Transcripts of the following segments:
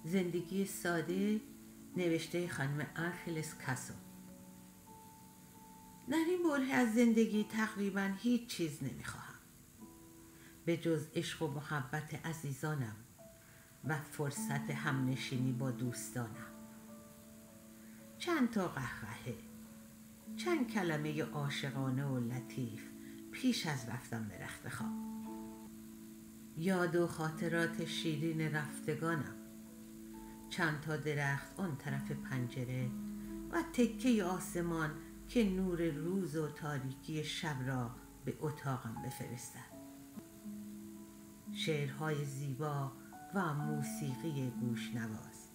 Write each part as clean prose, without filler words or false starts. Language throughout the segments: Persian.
زندگی ساده، نوشته خانم آنخلس کاسو. در این بره از زندگی تقریبا هیچ چیز نمیخواهم به جز عشق و محبت عزیزانم و فرصت همنشینی با دوستانم. چند تا قهقهه، چند کلمه عاشقانه و لطیف پیش از رفتن به رخت خواب، یاد و خاطرات شیرین رفتگانم، چند تا درخت آن طرف پنجره و تکه آسمان که نور روز و تاریکی شب را به اتاقم بفرستد، شعرهای زیبا و موسیقی گوشنواز.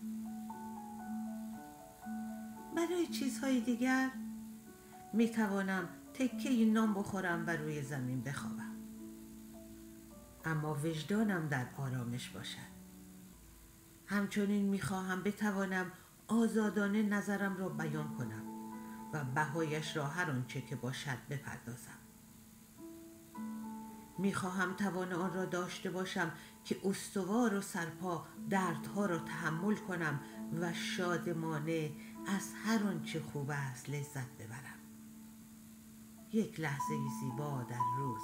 برای چیزهای دیگر می توانم تکه نان بخورم و روی زمین بخوابم، اما وجدانم در آرامش باشد. همچنین می خواهم بتوانم آزادانه نظرم را بیان کنم و بهایش را هر آنچه که باشد بپردازم. می خواهم توان آن را داشته باشم که استوار و سرپا دردها را تحمل کنم و شادمانه از هر آنچه خوب است لذت ببرم. یک لحظه زیبا در روز،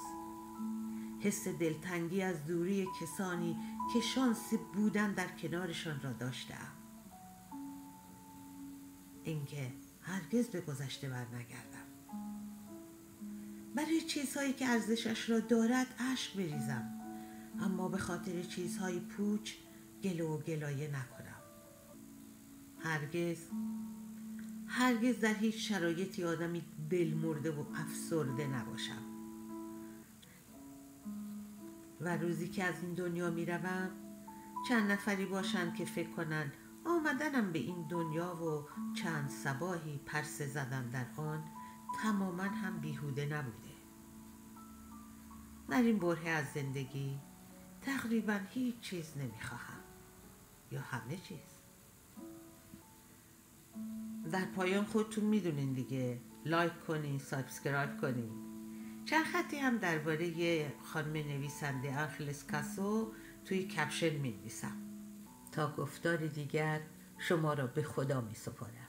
حس دلتنگی از دوری کسانی که شانس بودن در کنارشان را داشتم، اینکه هرگز به گذشته برنگردم. برای چیزهایی که ارزشش را دارد اشک بریزم، اما به خاطر چیزهای پوچ گله و گلایه نکنم. هرگز در هیچ شرایطی آدمی دلمرده و افسرده نباشم. و روزی که از این دنیا می روم، چند نفری باشند که فکر کنند آمدنم به این دنیا و چند صباحی پرسه زدن در آن تماما هم بیهوده نبوده. در این بره از زندگی تقریبا هیچ چیز نمیخواهم، یا همه چیز. در پایان خودتون میدونین دیگه، لایک کنین، سابسکرایب کنین. چند خطی هم درباره خانم نویسنده آنخلس کاسو توی کپشن می‌نویسم. تا گفتار دیگر شما را به خدا می‌سپارم.